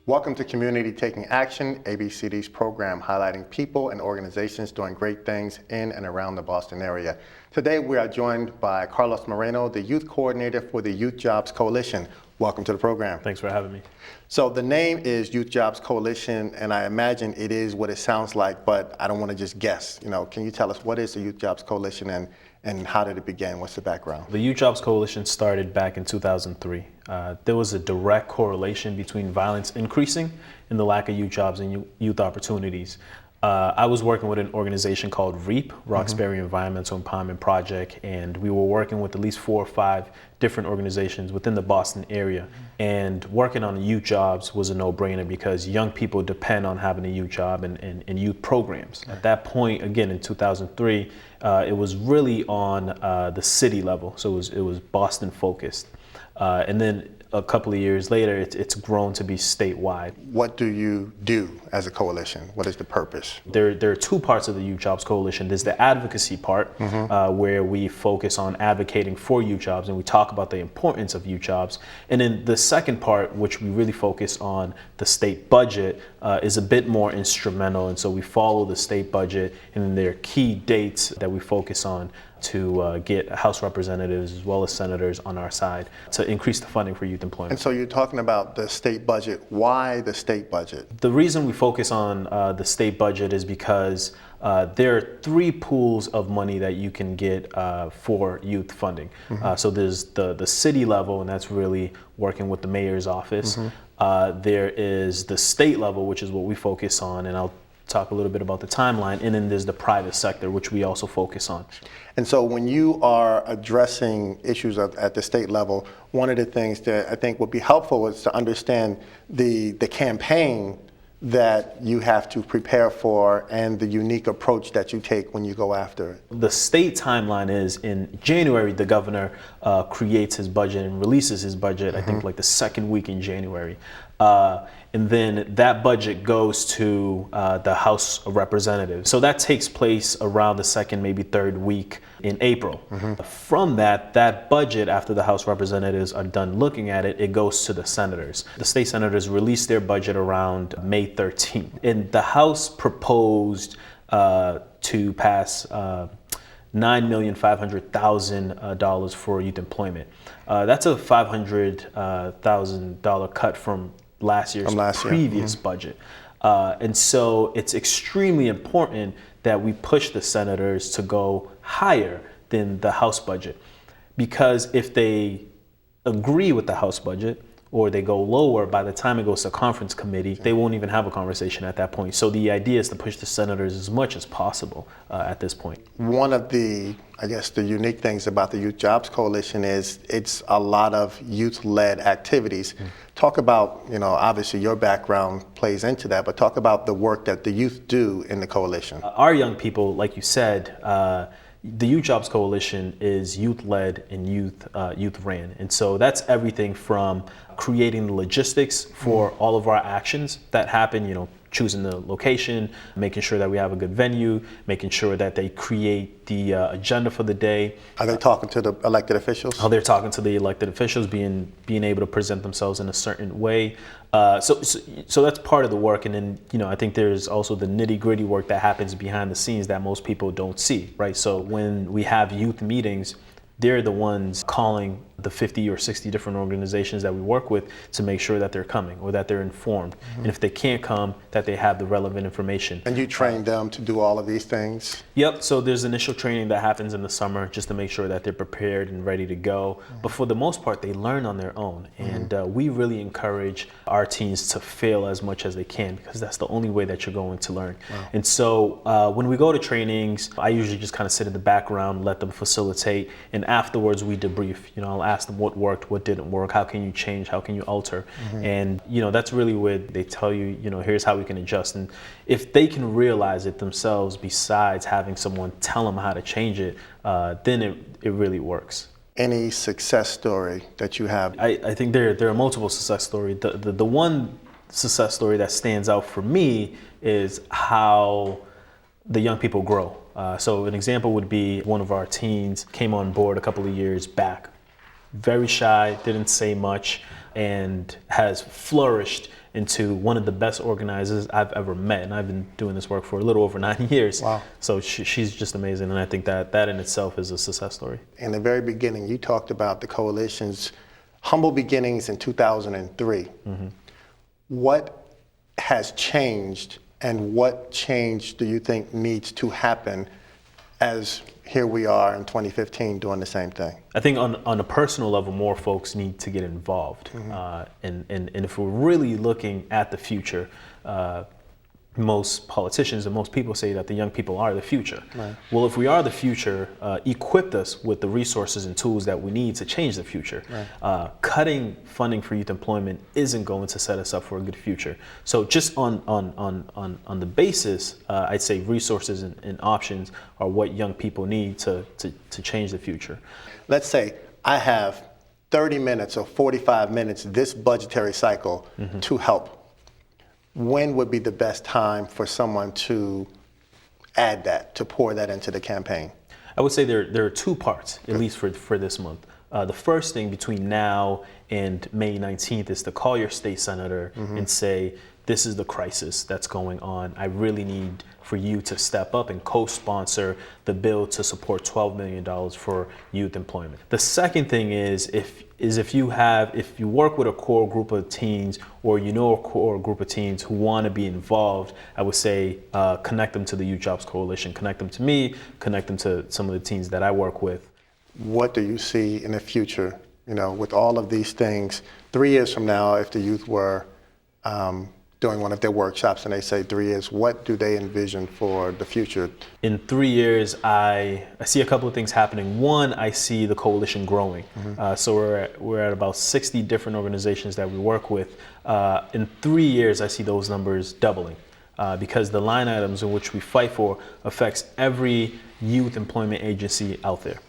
Welcome to Community Taking Action, ABCD's program highlighting people and organizations doing great things in and around the Boston area. Today we are joined by Carlos Moreno, the Youth Coordinator for the Youth Jobs Coalition. Welcome to the program. Thanks for having me. So the name is Youth Jobs Coalition, and I imagine it is what it sounds like, but I don't want to just guess. Can you tell us what is the Youth Jobs Coalition and how did it begin? What's the background? The Youth Jobs Coalition started back in 2003. There was a direct correlation between violence increasing and the lack of youth jobs and youth opportunities. I was working with an organization called REAP, Roxbury Environmental Empowerment Project, and we were working with at least 4 or 5 different organizations within the Boston area. And working on youth jobs was a no-brainer because young people depend on having a youth job and youth programs. At that point, again, in 2003, it was really on the city level, so it was Boston focused. And then a couple of years later, it's grown to be statewide. What do you do as a coalition? What is the purpose? There are 2 parts of the Youth Jobs Coalition. There's the advocacy part, where we focus on advocating for youth jobs and we talk about the importance of youth jobs. And then the second part, which we really focus on the state budget, is a bit more instrumental. And so we follow the state budget, and then there are key dates that we focus on to get House representatives as well as senators on our side to increase the funding for youth employment. And so you're talking about the state budget. Why the state budget? The reason we focus on the state budget is because there are 3 pools of money that you can get for youth funding. So there's the city level, and that's really working with the mayor's office. There is the state level, which is what we focus on, and I'll talk a little bit about the timeline, and then there's the private sector, which we also focus on. And so when you are addressing issues at the state level, one of the things that I think would be helpful is to understand the campaign that you have to prepare for and the unique approach that you take when you go after it. The state timeline is in January, the governor creates his budget and releases his budget, I think like the second week in January. And then that budget goes to the House of Representatives. So that takes place around the second, maybe third week in April. From that budget, after the House Representatives are done looking at it, it goes to the senators. The state senators release their budget around May 13th. And the House proposed to pass $9,500,000 for youth employment. That's a $500,000 cut from last year's previous budget. And so it's extremely important that we push the senators to go higher than the House budget. Because if they agree with the House budget, or they go lower, by the time it goes to conference committee, they won't even have a conversation at that point. So the idea is to push the senators as much as possible at this point. One of the unique things about the Youth Jobs Coalition is it's a lot of youth-led activities. Talk about, obviously your background plays into that, but talk about the work that the youth do in the coalition. Our young people, like you said, the Youth Jobs Coalition is youth-led and youth-ran. And so that's everything from creating the logistics for all of our actions that happen, choosing the location, making sure that we have a good venue, making sure that they create the agenda for the day. Are they talking to the elected officials? They're talking to the elected officials, being able to present themselves in a certain way. So that's part of the work. And then, I think there's also the nitty-gritty work that happens behind the scenes that most people don't see, right? So when we have youth meetings, they're the ones calling the 50 or 60 different organizations that we work with to make sure that they're coming or that they're informed. And if they can't come, that they have the relevant information. And you train them to do all of these things? Yep, so there's initial training that happens in the summer just to make sure that they're prepared and ready to go. But for the most part, they learn on their own. And we really encourage our teens to fail as much as they can because that's the only way that you're going to learn. And so when we go to trainings, I usually just kind of sit in the background, let them facilitate, and afterwards we debrief. I'll ask them what worked, what didn't work, how can you change, how can you alter, and that's really where they tell you, here's how we can adjust. And if they can realize it themselves, besides having someone tell them how to change it, then it really works. Any success story that you have? I think there are multiple success stories. The one success story that stands out for me is how the young people grow. So an example would be one of our teens came on board a couple of years back. Very shy, didn't say much, and has flourished into one of the best organizers I've ever met. And I've been doing this work for a little over 9 years. Wow. So she's just amazing. And I think that in itself is a success story. In the very beginning, you talked about the coalition's humble beginnings in 2003. What has changed, and what change do you think needs to happen as here we are in 2015 doing the same thing? I think on a personal level, more folks need to get involved. And if we're really looking at the future, most politicians and most people say that the young people are the future. Right. Well, if we are the future, equip us with the resources and tools that we need to change the future. Right. Cutting funding for youth employment isn't going to set us up for a good future. So just on the basis, I'd say resources and options are what young people need to change the future. Let's say I have 30 minutes or 45 minutes this budgetary cycle to help. When would be the best time for someone to add that, to pour that into the campaign? I would say there are two parts, at least for this month. The first thing between now and May 19th is to call your state senator and say, this is the crisis that's going on. I really need for you to step up and co-sponsor the bill to support $12 million for youth employment. The second thing is if you work with a core group of teens, or you know a core group of teens who want to be involved, I would say connect them to the Youth Jobs Coalition, connect them to me, connect them to some of the teens that I work with. What do you see in the future, with all of these things, 3 years from now, if the youth were doing one of their workshops and they say 3 years, what do they envision for the future? In 3 years, I see a couple of things happening. One, I see the coalition growing. So we're at about 60 different organizations that we work with. In 3 years, I see those numbers doubling because the line items in which we fight for affects every youth employment agency out there.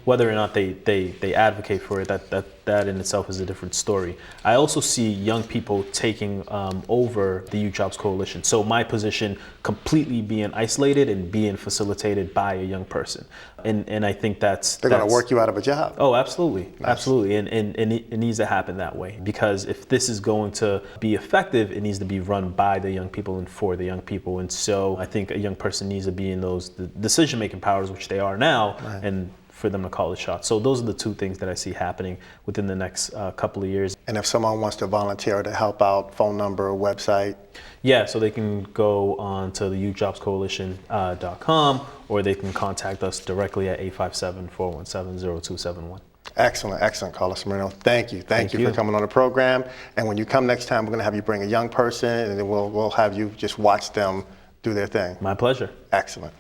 Whether or not they advocate for it, that in itself is a different story. I also see young people taking over the Youth Jobs Coalition. So my position completely being isolated and being facilitated by a young person. And I think they're going to work you out of a job. Oh, absolutely. Nice. Absolutely. And it needs to happen that way, because if this is going to be effective, it needs to be run by the young people and for the young people. And so I think a young person needs to be in those decision-making powers, which they are now, right, and for them to call the shots. So those are the two things that I see happening within the next couple of years. And if someone wants to volunteer to help out, phone number, website? Yeah, so they can go on to the youthjobscoalition.com, or they can contact us directly at 857-417-0271. Excellent, Carlos Moreno. Thank you for coming on the program. And when you come next time, we're going to have you bring a young person, and then we'll have you just watch them do their thing. My pleasure. Excellent.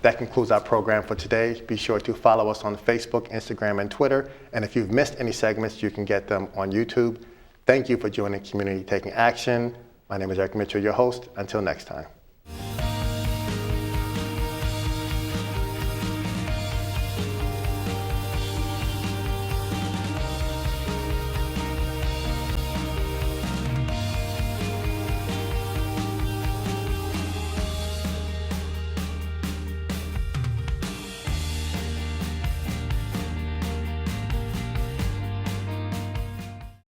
That concludes our program for today. Be sure to follow us on Facebook, Instagram, and Twitter. And if you've missed any segments, you can get them on YouTube. Thank you for joining Community Taking Action. My name is Eric Mitchell, your host. Until next time.